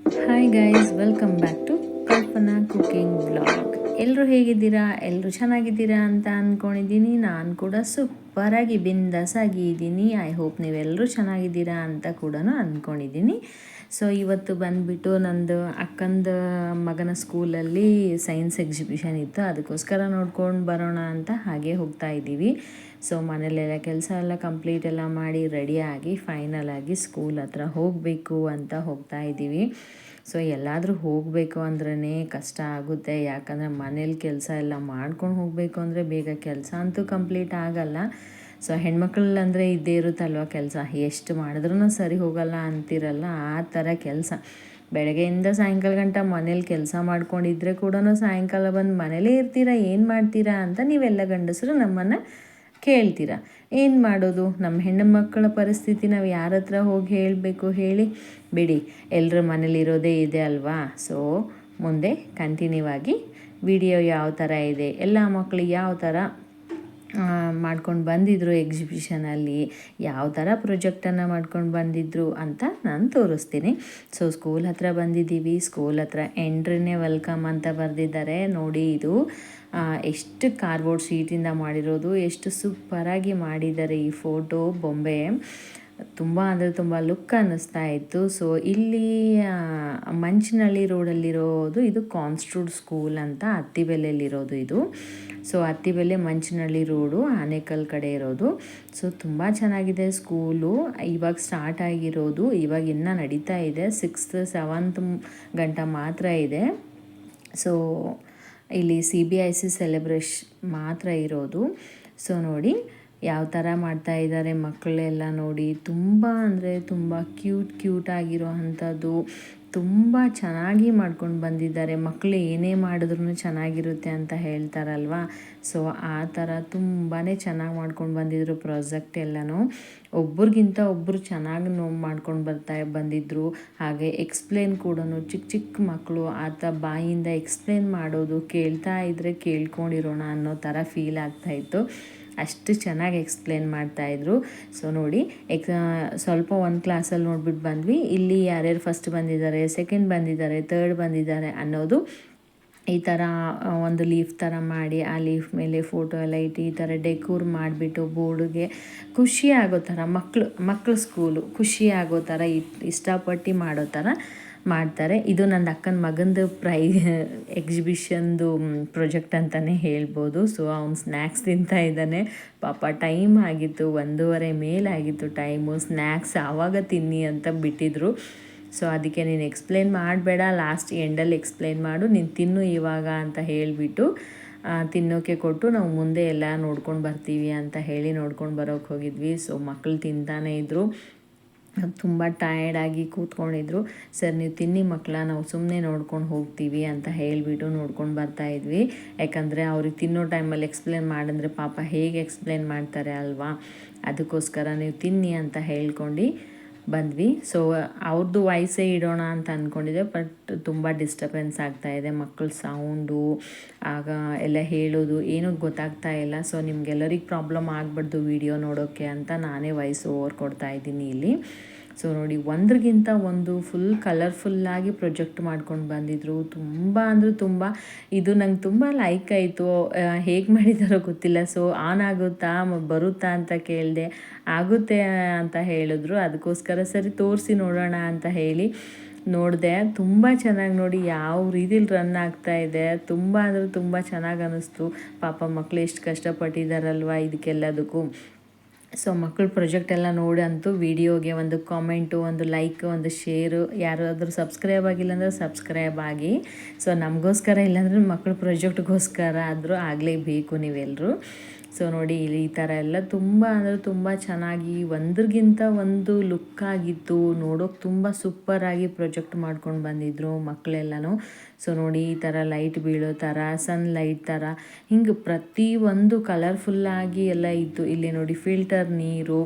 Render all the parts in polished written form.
Hi guys, welcome back to Kalpana cooking vlog. ಎಲ್ಲರೂ ಹೇಗಿದ್ದೀರಾ? ಎಲ್ಲರೂ ಚೆನ್ನಾಗಿದ್ದೀರಾ ಅಂತ ಅಂದ್ಕೊಂಡಿದ್ದೀನಿ. ನಾನು ಕೂಡ ಸೂಪರಾಗಿ ಬಿಂದಾಸಾಗಿ ಇದ್ದೀನಿ. ಐ ಹೋಪ್ ನೀವೆಲ್ಲರೂ ಚೆನ್ನಾಗಿದ್ದೀರಾ ಅಂತ ಕೂಡ ಅಂದ್ಕೊಂಡಿದ್ದೀನಿ. ಸೊ ಇವತ್ತು ಬಂದುಬಿಟ್ಟು ನಂದು ಅಕ್ಕಂದು ಮಗನ ಸ್ಕೂಲಲ್ಲಿ ಸೈನ್ಸ್ ಎಕ್ಸಿಬಿಷನ್ ಇತ್ತು. ಅದಕ್ಕೋಸ್ಕರ ನೋಡ್ಕೊಂಡು ಬರೋಣ ಅಂತ ಹಾಗೆ ಹೋಗ್ತಾ ಇದ್ದೀವಿ. ಸೊ ಮನೇಲೆಲ್ಲ ಕೆಲಸ ಎಲ್ಲ ಕಂಪ್ಲೀಟ್ ಎಲ್ಲ ಮಾಡಿ ರೆಡಿಯಾಗಿ ಫೈನಲ್ ಆಗಿ ಸ್ಕೂಲ್ ಹತ್ರ ಹೋಗಬೇಕು ಅಂತ ಹೋಗ್ತಾ ಇದ್ದೀವಿ. ಸೊ ಎಲ್ಲಾದರೂ ಹೋಗಬೇಕು ಅಂದ್ರೇ ಕಷ್ಟ ಆಗುತ್ತೆ. ಯಾಕಂದರೆ ಮನೇಲಿ ಕೆಲಸ ಎಲ್ಲ ಮಾಡ್ಕೊಂಡು ಹೋಗಬೇಕು ಅಂದರೆ ಬೇಗ ಕೆಲಸ ಅಂತೂ ಕಂಪ್ಲೀಟ್ ಆಗಲ್ಲ. ಸೊ ಹೆಣ್ಮಕ್ಳಂದರೆ ಇದ್ದೇ ಇರುತ್ತಲ್ವ ಕೆಲಸ, ಎಷ್ಟು ಮಾಡಿದ್ರೂ ಸರಿ ಹೋಗಲ್ಲ ಅಂತಿರಲ್ಲ, ಆ ಥರ ಕೆಲಸ. ಬೆಳಗ್ಗೆಯಿಂದ ಸಾಯಂಕಾಲ ಗಂಟ ಮನೇಲಿ ಕೆಲಸ ಮಾಡ್ಕೊಂಡಿದ್ರೆ ಕೂಡ ಸಾಯಂಕಾಲ ಬಂದು ಮನೇಲೇ ಇರ್ತೀರಾ, ಏನು ಮಾಡ್ತೀರಾ ಅಂತ ನೀವೆಲ್ಲ ಗಂಡಸರು ನಮ್ಮನ್ನು ಕೇಳ್ತೀರಾ. ಏನು ಮಾಡೋದು? ನಮ್ಮ ಹೆಣ್ಣು ಮಕ್ಕಳ ಪರಿಸ್ಥಿತಿ ನಾವು ಯಾರ ಹತ್ರ ಹೋಗಿ ಹೇಳಬೇಕು ಹೇಳಿ? ಬಿಡಿ, ಎಲ್ಲರ ಮನೇಲಿರೋದೇ ಇದೆ ಅಲ್ವಾ. ಸೊ ಮುಂದೆ ಕಂಟಿನ್ಯೂ ಆಗಿ ವಿಡಿಯೋ ಯಾವ ಥರ ಇದೆ, ಎಲ್ಲ ಮಕ್ಕಳು ಯಾವ ಥರ ಮಾಡ್ಕೊಂಡು ಬಂದಿದ್ರು ಎಕ್ಸಿಬಿಷನಲ್ಲಿ, ಯಾವ ಥರ ಪ್ರೊಜೆಕ್ಟನ್ನು ಮಾಡ್ಕೊಂಡು ಬಂದಿದ್ರು ಅಂತ ನಾನು ತೋರಿಸ್ತೀನಿ. ಸೊ ಸ್ಕೂಲ್ ಹತ್ರ ಬಂದಿದ್ದೀವಿ. ಸ್ಕೂಲ್ ಹತ್ರ ಎಂಟ್ರಿನೇ ವೆಲ್ಕಮ್ ಅಂತ ಬರೆದಿದ್ದಾರೆ ನೋಡಿ. ಇದು ಎಷ್ಟು ಕಾರ್ಡ್ಬೋರ್ಡ್ ಶೀಟಿಂದ ಮಾಡಿರೋದು, ಎಷ್ಟು ಸೂಪರಾಗಿ ಮಾಡಿದ್ದಾರೆ. ಈ ಫೋಟೋ ಬೊಂಬೆ ತುಂಬ ಅಂದರೆ ತುಂಬ ಲುಕ್ ಅನ್ನಿಸ್ತಾ ಇತ್ತು. ಸೊ ಇಲ್ಲಿ ಮಂಚನಹಳ್ಳಿ ರೋಡಲ್ಲಿರೋದು ಇದು ಕಾನ್ಸ್ಟಿಟ್ಯೂಟ್ ಸ್ಕೂಲ್ ಅಂತ, ಅತ್ತಿಬೆಲೆಯಲ್ಲಿರೋದು ಇದು. ಸೊ ಅತ್ತಿಬೆಲೆ ಮಂಚನಹಳ್ಳಿ ರೋಡು, ಆನೇಕಲ್ ಕಡೆ ಇರೋದು. ಸೊ ತುಂಬ ಚೆನ್ನಾಗಿದೆ ಸ್ಕೂಲು. ಇವಾಗ ಸ್ಟಾರ್ಟ್ ಆಗಿರೋದು, ಇವಾಗ ಇನ್ನೂ ನಡೀತಾ ಇದೆ. 6th 7th ಗಂಟ ಮಾತ್ರ ಇದೆ. ಸೊ ಇಲ್ಲಿ CBSE ಸೆಲೆಬ್ರೇಷನ್ ಮಾತ್ರ ಇರೋದು. ಸೊ ನೋಡಿ ಯಾವ ಥರ ಮಾಡ್ತಾ ಇದ್ದಾರೆ ಮಕ್ಕಳೆಲ್ಲ ನೋಡಿ. ತುಂಬ ಅಂದರೆ ತುಂಬ ಕ್ಯೂಟ್ ಆಗಿರೋ ಅಂಥದ್ದು, ತುಂಬ ಚೆನ್ನಾಗಿ ಮಾಡ್ಕೊಂಡು ಬಂದಿದ್ದಾರೆ. ಮಕ್ಕಳು ಏನೇ ಮಾಡಿದ್ರೂ ಚೆನ್ನಾಗಿರುತ್ತೆ ಅಂತ ಹೇಳ್ತಾರಲ್ವ. ಸೊ ಆ ಥರ ತುಂಬಾ ಚೆನ್ನಾಗಿ ಮಾಡ್ಕೊಂಡು ಬಂದಿದ್ರು ಪ್ರಾಜೆಕ್ಟ್ ಎಲ್ಲನೂ. ಒಬ್ರಿಗಿಂತ ಒಬ್ಬರು ಚೆನ್ನಾಗಿ ಮಾಡ್ಕೊಂಡು ಬಂದಿದ್ದರು. ಹಾಗೆ ಎಕ್ಸ್ಪ್ಲೇನ್ ಕೂಡ ಚಿಕ್ಕ ಚಿಕ್ಕ ಮಕ್ಕಳು ಆತ ಬಾಯಿಂದ ಎಕ್ಸ್ಪ್ಲೇನ್ ಮಾಡೋದು ಕೇಳ್ತಾ ಇದ್ದರೆ ಕೇಳ್ಕೊಂಡಿರೋಣ ಅನ್ನೋ ಥರ ಫೀಲ್ ಆಗ್ತಾಯಿತ್ತು. ಅಷ್ಟು ಚೆನ್ನಾಗಿ ಎಕ್ಸ್ಪ್ಲೇನ್ ಮಾಡ್ತಾಯಿದ್ರು. ಸೊ ನೋಡಿ ಸ್ವಲ್ಪ ಒಂದು ಕ್ಲಾಸಲ್ಲಿ ನೋಡ್ಬಿಟ್ಟು ಬಂದ್ವಿ. ಇಲ್ಲಿ ಯಾರ್ಯಾರು ಫಸ್ಟ್ ಬಂದಿದ್ದಾರೆ, ಸೆಕೆಂಡ್ ಬಂದಿದ್ದಾರೆ, ಥರ್ಡ್ ಬಂದಿದ್ದಾರೆ ಅನ್ನೋದು ಈ ಥರ ಒಂದು ಲೀಫ್ ಥರ ಮಾಡಿ, ಆ ಲೀಫ್ ಮೇಲೆ ಫೋಟೋ ಎಲ್ಲ ಇಟ್ಟು ಈ ಥರ ಡೆಕೋರ್ ಮಾಡಿಬಿಟ್ಟು ಬೋರ್ಡಿಗೆ ಖುಷಿ ಆಗೋ ಥರ, ಮಕ್ಕಳು ಸ್ಕೂಲು ಖುಷಿ ಆಗೋ ಥರ ಇಷ್ಟಪಟ್ಟು ಮಾಡೋ ಥರ ಮಾಡ್ತಾರೆ. ಇದು ನನ್ನ ಅಕ್ಕನ ಮಗಂದು ಎಕ್ಸಿಬಿಷನ್ದು ಪ್ರೊಜೆಕ್ಟ್ ಅಂತಲೇ ಹೇಳ್ಬೋದು. ಸೊ ಅವ್ನು ಸ್ನ್ಯಾಕ್ಸ್ ತಿಂತಾ ಇದ್ದಾನೆ. ಪಾಪ ಟೈಮ್ ಆಗಿತ್ತು, 1:30 ಮೇಲಾಗಿತ್ತು ಟೈಮು. ಸ್ನ್ಯಾಕ್ಸ್ ಆವಾಗ ತಿನ್ನಿ ಅಂತ ಬಿಟ್ಟಿದ್ರು. ಸೊ ಅದಕ್ಕೆ ನೀನು ಎಕ್ಸ್ಪ್ಲೇನ್ ಮಾಡಬೇಡ, ಲಾಸ್ಟ್ ಎಂಡಲ್ಲಿ ಎಕ್ಸ್ಪ್ಲೇನ್ ಮಾಡು, ನೀನು ತಿನ್ನು ಇವಾಗ ಅಂತ ಹೇಳಿಬಿಟ್ಟು ತಿನ್ನೋಕ್ಕೆ ಕೊಟ್ಟು ನಾವು ಮುಂದೆ ಎಲ್ಲ ನೋಡ್ಕೊಂಡು ಬರ್ತೀವಿ ಅಂತ ಹೇಳಿ ನೋಡ್ಕೊಂಡು ಬರೋಕ್ಕೆ ಹೋಗಿದ್ವಿ. ಸೊ ಮಕ್ಕಳು ತಿಂತಾನೇ ಇದ್ದರು, ತುಂಬ ಟಯರ್ಡಾಗಿ ಕೂತ್ಕೊಂಡಿದ್ರು. ಸರ್ ನೀವು ತಿನ್ನಿ ಮಕ್ಕಳ, ನಾವು ಸುಮ್ಮನೆ ನೋಡ್ಕೊಂಡು ಹೋಗ್ತೀವಿ ಅಂತ ಹೇಳಿಬಿಟ್ಟು ನೋಡ್ಕೊಂಡು ಬರ್ತಾಯಿದ್ವಿ. ಯಾಕಂದರೆ ಅವ್ರಿಗೆ ತಿನ್ನೋ ಟೈಮಲ್ಲಿ ಎಕ್ಸ್ಪ್ಲೇನ್ ಮಾಡಿದ್ರೆ ಪಾಪ ಹೇಗೆ ಎಕ್ಸ್ಪ್ಲೇನ್ ಮಾಡ್ತಾರೆ ಅಲ್ವಾ. ಅದಕ್ಕೋಸ್ಕರ ನೀವು ತಿನ್ನಿ ಅಂತ ಹೇಳ್ಕೊಂಡು ಬಂದ್ವಿ. ಸೊ ಅವ್ರದ್ದು ವಾಯ್ಸೇ ಇಡೋಣ ಅಂತ ಅಂದ್ಕೊಂಡಿದ್ದೆ, ಬಟ್ ತುಂಬ ಡಿಸ್ಟರ್ಬೆನ್ಸ್ ಆಗ್ತಾಯಿದೆ, ಮಕ್ಕಳ ಸೌಂಡು ಆಗ ಎಲ್ಲ ಹೇಳೋದು ಏನೂ ಗೊತ್ತಾಗ್ತಾ ಇಲ್ಲ. ಸೊ ನಿಮಗೆಲ್ಲರಿಗೆ ಪ್ರಾಬ್ಲಮ್ ಆಗಬಾರ್ದು ವಿಡಿಯೋ ನೋಡೋಕ್ಕೆ ಅಂತ ನಾನೇ ವಾಯ್ಸ್ ಓವರ್ ಕೊಡ್ತಾಯಿದ್ದೀನಿ ಇಲ್ಲಿ. ಸೊ ನೋಡಿ, ಒಂದ್ರಿಗಿಂತ ಒಂದು ಫುಲ್ ಕಲರ್ಫುಲ್ಲಾಗಿ ಪ್ರೊಜೆಕ್ಟ್ ಮಾಡ್ಕೊಂಡು ಬಂದಿದ್ರು. ತುಂಬ ಅಂದರೆ ತುಂಬ, ಇದು ನಂಗೆ ತುಂಬ ಲೈಕ್ ಆಯಿತು. ಹೇಗೆ ಮಾಡಿದಾರೋ ಗೊತ್ತಿಲ್ಲ. ಸೊ ಆನ್ ಆಗುತ್ತಾ ಬರುತ್ತಾ ಅಂತ ಕೇಳಿದೆ, ಆಗುತ್ತೆ ಅಂತ ಹೇಳಿದ್ರು. ಅದಕ್ಕೋಸ್ಕರ ಸರಿ ತೋರಿಸಿ ನೋಡೋಣ ಅಂತ ಹೇಳಿ ನೋಡಿದೆ. ತುಂಬ ಚೆನ್ನಾಗಿ ನೋಡಿ ಯಾವ ರೀತಿಲಿ ರನ್ ಆಗ್ತಾಯಿದೆ. ತುಂಬ ಅಂದರೆ ತುಂಬ ಚೆನ್ನಾಗಿ ಅನ್ನಿಸ್ತು. ಪಾಪ ಮಕ್ಕಳು ಎಷ್ಟು ಕಷ್ಟಪಟ್ಟಿದ್ದಾರಲ್ವ ಇದಕ್ಕೆಲ್ಲದಕ್ಕೂ. ಸೊ ಮಕ್ಕಳು ಪ್ರೊಜೆಕ್ಟ್ ಎಲ್ಲ ನೋಡಂತೂ ವಿಡಿಯೋಗೆ ಒಂದು ಕಾಮೆಂಟು, ಒಂದು ಲೈಕ್, ಒಂದು ಶೇರು, ಯಾರಾದರೂ ಸಬ್ಸ್ಕ್ರೈಬ್ ಆಗಿಲ್ಲ ಅಂದರೆ ಸಬ್ಸ್ಕ್ರೈಬ್ ಆಗಿ. ಸೊ ನಮಗೋಸ್ಕರ ಇಲ್ಲಾಂದರೆ ಮಕ್ಕಳು ಪ್ರೊಜೆಕ್ಟ್ಗೋಸ್ಕರ ಆದರೂ ಆಗಲೇಬೇಕು ನೀವೆಲ್ಲರೂ. ಸೊ ನೋಡಿ ಈ ಥರ ಎಲ್ಲ ತುಂಬ ಅಂದರೆ ತುಂಬ ಚೆನ್ನಾಗಿ ಒಂದ್ರಿಗಿಂತ ಒಂದು ಲುಕ್ಕಾಗಿತ್ತು. ನೋಡೋಕೆ ತುಂಬ ಸೂಪರಾಗಿ ಪ್ರೊಜೆಕ್ಟ್ ಮಾಡ್ಕೊಂಡು ಬಂದಿದ್ರು ಮಕ್ಕಳೆಲ್ಲನೂ. ಸೊ ನೋಡಿ ಈ ಥರ ಲೈಟ್ ಬೀಳೋ ಥರ, ಸನ್ ಲೈಟ್ ಥರ, ಹಿಂಗೆ ಪ್ರತಿಯೊಂದು ಕಲರ್ಫುಲ್ಲಾಗಿ ಎಲ್ಲ ಇತ್ತು. ಇಲ್ಲಿ ನೋಡಿ ಫಿಲ್ಟರ್ ನೀರು,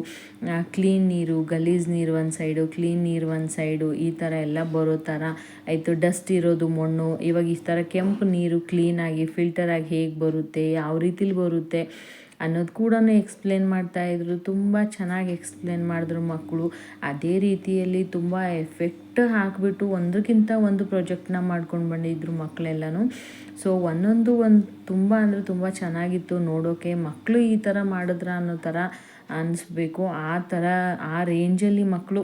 ಕ್ಲೀನ್ ನೀರು, ಗಲೀಜು ನೀರು ಒಂದು ಸೈಡು, ಕ್ಲೀನ್ ನೀರು ಒಂದು ಸೈಡು, ಈ ಥರ ಎಲ್ಲ ಬರೋ ಥರ ಆಯಿತು. ಡಸ್ಟ್ ಇರೋದು ಮಣ್ಣು, ಇವಾಗ ಈ ಥರ ಕೆಂಪು ನೀರು ಕ್ಲೀನಾಗಿ ಫಿಲ್ಟರಾಗಿ ಹೇಗೆ ಬರುತ್ತೆ, ಯಾವ ರೀತಿಲಿ ಬರುತ್ತೆ ಅನ್ನೋದು ಕೂಡ ಎಕ್ಸ್ಪ್ಲೇನ್ ಮಾಡ್ತಾಯಿದ್ರು. ತುಂಬ ಚೆನ್ನಾಗಿ ಎಕ್ಸ್ಪ್ಲೇನ್ ಮಾಡಿದ್ರು ಮಕ್ಕಳು. ಅದೇ ರೀತಿಯಲ್ಲಿ ತುಂಬ ಎಫೆಕ್ಟ್ ಹಾಕಿಬಿಟ್ಟು ಒಂದಕ್ಕಿಂತ ಒಂದು ಪ್ರಾಜೆಕ್ಟ್ನ ಮಾಡ್ಕೊಂಡು ಬಂದಿದ್ರು ಮಕ್ಕಳೆಲ್ಲನೂ. ಸೊ ಒಂದೊಂದು ತುಂಬ ಅಂದರೆ ತುಂಬ ಚೆನ್ನಾಗಿತ್ತು ನೋಡೋಕ್ಕೆ. ಮಕ್ಕಳು ಈ ಥರ ಮಾಡಿದ್ರ ಅನ್ನೋ ಥರ ಅನ್ನಿಸ್ಬೇಕು. ಆ ರೇಂಜಲ್ಲಿ ಮಕ್ಕಳು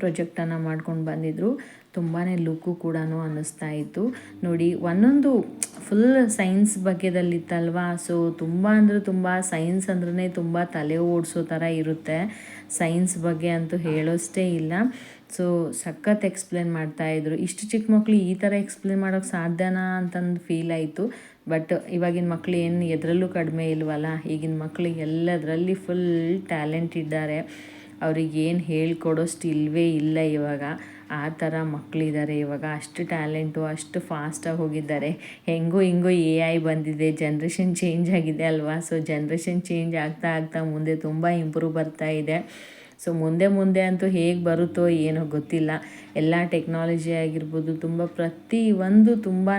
ಪ್ರಾಜೆಕ್ಟನ್ನು ಮಾಡ್ಕೊಂಡು ಬಂದಿದ್ದರು. ತುಂಬಾ ಲುಕ್ಕು ಕೂಡ ಅನ್ನಿಸ್ತಾ ಇತ್ತು ನೋಡಿ. ಒಂದೊಂದು ಫುಲ್ ಸೈನ್ಸ್ ಬಗ್ಗೆದಲ್ಲಿತ್ತಲ್ವಾ. ಸೊ ತುಂಬ ಅಂದರೆ ತುಂಬ ಸೈನ್ಸ್ ಅಂದ್ರೆ ತುಂಬ ತಲೆ ಓಡಿಸೋ ಥರ ಇರುತ್ತೆ. ಸೈನ್ಸ್ ಬಗ್ಗೆ ಅಂತೂ ಹೇಳೋಷ್ಟೇ ಇಲ್ಲ. ಸೊ ಸಖತ್ ಎಕ್ಸ್ಪ್ಲೇನ್ ಮಾಡ್ತಾಯಿದ್ರು. ಇಷ್ಟು ಚಿಕ್ಕ ಮಕ್ಕಳು ಈ ಥರ ಎಕ್ಸ್ಪ್ಲೇನ್ ಮಾಡೋಕ್ಕೆ ಸಾಧ್ಯನಾ ಅಂತಂದು ಫೀಲ್ ಆಯಿತು. ಬಟ್ ಇವಾಗಿನ ಮಕ್ಕಳು ಏನು ಎದರಲ್ಲೂ ಕಡಿಮೆ ಇಲ್ವಲ್ಲ. ಈಗಿನ ಮಕ್ಕಳು ಎಲ್ಲದರಲ್ಲಿ ಫುಲ್ ಟ್ಯಾಲೆಂಟ್ ಇದ್ದಾರೆ. ಅವ್ರಿಗೇನು ಹೇಳ್ಕೊಡೋಷ್ಟು ಇಲ್ಲವೇ ಇಲ್ಲ ಇವಾಗ. ಆ ಥರ ಮಕ್ಕಳಿದ್ದಾರೆ ಇವಾಗ. ಅಷ್ಟು ಟ್ಯಾಲೆಂಟು, ಅಷ್ಟು ಫಾಸ್ಟಾಗಿ ಹೋಗಿದ್ದಾರೆ. ಹೆಂಗೋ AI ಬಂದಿದೆ, ಜನ್ರೇಷನ್ ಚೇಂಜ್ ಆಗಿದೆ ಅಲ್ವಾ. ಸೊ ಜನ್ರೇಷನ್ ಚೇಂಜ್ ಆಗ್ತಾ ಆಗ್ತಾ ಮುಂದೆ ತುಂಬ ಇಂಪ್ರೂವ್ ಬರ್ತಾ ಇದೆ. ಸೊ ಮುಂದೆ ಅಂತೂ ಹೇಗೆ ಬರುತ್ತೋ ಏನೋ ಗೊತ್ತಿಲ್ಲ. ಎಲ್ಲ ಟೆಕ್ನಾಲಜಿ ಆಗಿರ್ಬೋದು, ತುಂಬ ಪ್ರತಿಯೊಂದು ತುಂಬಾ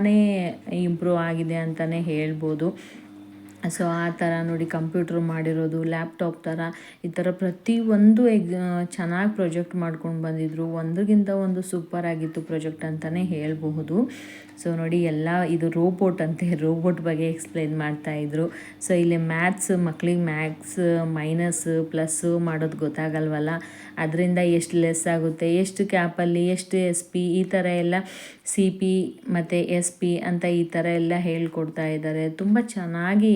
ಇಂಪ್ರೂವ್ ಆಗಿದೆ ಅಂತಲೇ ಹೇಳ್ಬೋದು. ಸೊ ಆ ಥರ ನೋಡಿ, ಕಂಪ್ಯೂಟ್ರ್ ಮಾಡಿರೋದು, ಲ್ಯಾಪ್ಟಾಪ್ ಥರ ಈ ಥರ ಪ್ರತಿಯೊಂದು ಚೆನ್ನಾಗಿ ಪ್ರಾಜೆಕ್ಟ್ ಮಾಡ್ಕೊಂಡು ಬಂದಿದ್ದರು. ಒಂದಕ್ಕಿಂತ ಒಂದು ಸೂಪರ್ ಆಗಿತ್ತು ಪ್ರಾಜೆಕ್ಟ್ ಅಂತಲೇ ಹೇಳಬಹುದು. ಸೊ ನೋಡಿ, ಎಲ್ಲ ಇದು ರೋಬೋಟ್ ಅಂತೆ, ರೋಬೋಟ್ ಬಗ್ಗೆ ಎಕ್ಸ್ಪ್ಲೈನ್ ಮಾಡ್ತಾಯಿದ್ರು. ಸೊ ಇಲ್ಲಿ ಮಕ್ಕಳಿಗೆ ಮ್ಯಾಥ್ಸ್ ಮೈನಸ್ ಪ್ಲಸ್ಸು ಮಾಡೋದು ಗೊತ್ತಾಗಲ್ವಲ್ಲ. ಅದರಿಂದ ಎಷ್ಟು ಲೆಸ್ ಆಗುತ್ತೆ, ಎಷ್ಟು ಕ್ಯಾಪಲ್ಲಿ ಎಷ್ಟು SP, ಈ ಥರ ಎಲ್ಲ CP ಮತ್ತು SP ಅಂತ ಈ ಥರ ಎಲ್ಲ ಹೇಳ್ಕೊಡ್ತಾ ಇದ್ದಾರೆ. ತುಂಬ ಚೆನ್ನಾಗಿ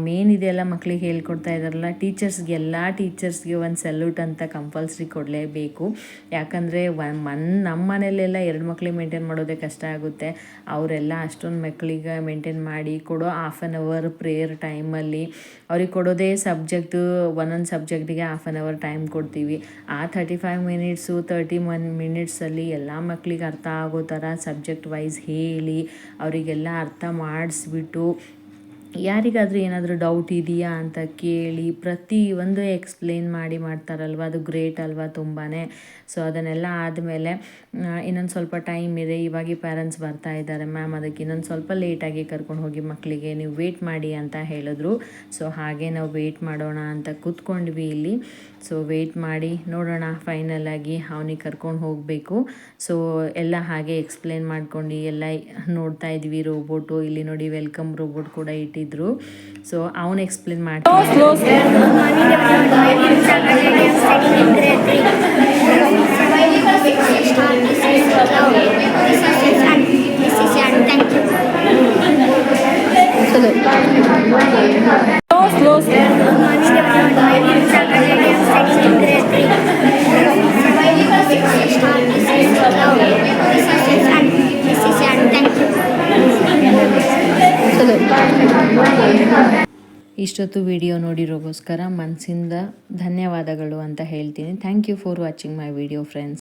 ಮೇನ್ ಇದೆಲ್ಲ ಮಕ್ಕಳಿಗೆ ಹೇಳ್ಕೊಡ್ತಾ ಇದ್ದಾರಲ್ಲ. ಟೀಚರ್ಸ್ಗೆ ಒಂದು ಸಲ್ಯೂಟ್ ಅಂತ ಕಂಪಲ್ಸ್ರಿ ಕೊಡಲೇಬೇಕು. ಯಾಕಂದರೆ ನಮ್ಮ ಮನೆಯಲ್ಲೆಲ್ಲ 2 ಮಕ್ಕಳಿಗೆ ಮೇಂಟೈನ್ ಮಾಡೋದೇ ಕಷ್ಟ ಆಗುತ್ತೆ. ಅವರೆಲ್ಲ ಅಷ್ಟೊಂದು ಮಕ್ಕಳಿಗೆ ಮೇಂಟೈನ್ ಮಾಡಿ ಕೊಡೋ 1/2 hour ಪ್ರೇಯರ್ ಟೈಮಲ್ಲಿ ಅವ್ರಿಗೆ ಕೊಡೋದೇ ಒಂದೊಂದು ಸಬ್ಜೆಕ್ಟಿಗೆ 1/2 hour ಟೈಮ್ ಕೊಡ್ತೀವಿ. ಆ 35 ಮಿನಿಟ್ಸು 31 ಮಿನಿಟ್ಸಲ್ಲಿ ಎಲ್ಲ ಮಕ್ಕಳಿಗೆ ಅರ್ಥ ಆಗೋ ಥರ ಸಬ್ಜೆಕ್ಟ್ ವೈಸ್ ಹೇಳಿ ಅವರಿಗೆಲ್ಲ ಅರ್ಥ ಮಾಡಿಸ್ಬಿಟ್ಟು, ಯಾರಿಗಾದರೂ ಏನಾದರೂ ಡೌಟ್ ಇದೆಯಾ ಅಂತ ಕೇಳಿ ಪ್ರತಿಯೊಂದು ಎಕ್ಸ್ಪ್ಲೇನ್ ಮಾಡ್ತಾರಲ್ವ. ಅದು ಗ್ರೇಟ್ ಅಲ್ವಾ ತುಂಬಾ. ಸೊ ಅದನ್ನೆಲ್ಲ ಆದಮೇಲೆ ಇನ್ನೊಂದು ಸ್ವಲ್ಪ ಟೈಮ್ ಇದೆ, ಇವಾಗ ಪೇರೆಂಟ್ಸ್ ಬರ್ತಾ ಇದ್ದಾರೆ ಮ್ಯಾಮ್, ಅದಕ್ಕೆ ಇನ್ನೊಂದು ಸ್ವಲ್ಪ ಲೇಟಾಗಿ ಕರ್ಕೊಂಡು ಹೋಗಿ ಮಕ್ಕಳಿಗೆ, ನೀವು ವೇಟ್ ಮಾಡಿ ಅಂತ ಹೇಳಿದ್ರು. ಸೊ ಹಾಗೆ ನಾವು ವೇಟ್ ಮಾಡೋಣ ಅಂತ ಕೂತ್ಕೊಂಡ್ವಿ ಇಲ್ಲಿ. ಸೊ ವೇಟ್ ಮಾಡಿ ನೋಡೋಣ, ಫೈನಲಾಗಿ ಅವನಿಗೆ ಕರ್ಕೊಂಡು ಹೋಗಬೇಕು. ಸೊ ಎಲ್ಲ ಹಾಗೆ ಎಕ್ಸ್ಪ್ಲೇನ್ ಮಾಡ್ಕೊಂಡು ಎಲ್ಲ ನೋಡ್ತಾ ಇದ್ವಿ. ರೋಬೋಟು ಇಲ್ಲಿ ನೋಡಿ, ವೆಲ್ಕಮ್ ರೋಬೋಟ್ ಕೂಡ ಇಟ್ಟಿದ್ರು. ಸೊ ಅವನು ಎಕ್ಸ್ಪ್ಲೇನ್ ಮಾಡ್ತೀನಿ. ಇಷ್ಟೊತ್ತು ವಿಡಿಯೋ ನೋಡಿರೋಗೋಸ್ಕರ ಮನಸ್ಸಿಂದ ಧನ್ಯವಾದಗಳು ಅಂತ ಹೇಳ್ತೀನಿ. Thank you for watching my video friends.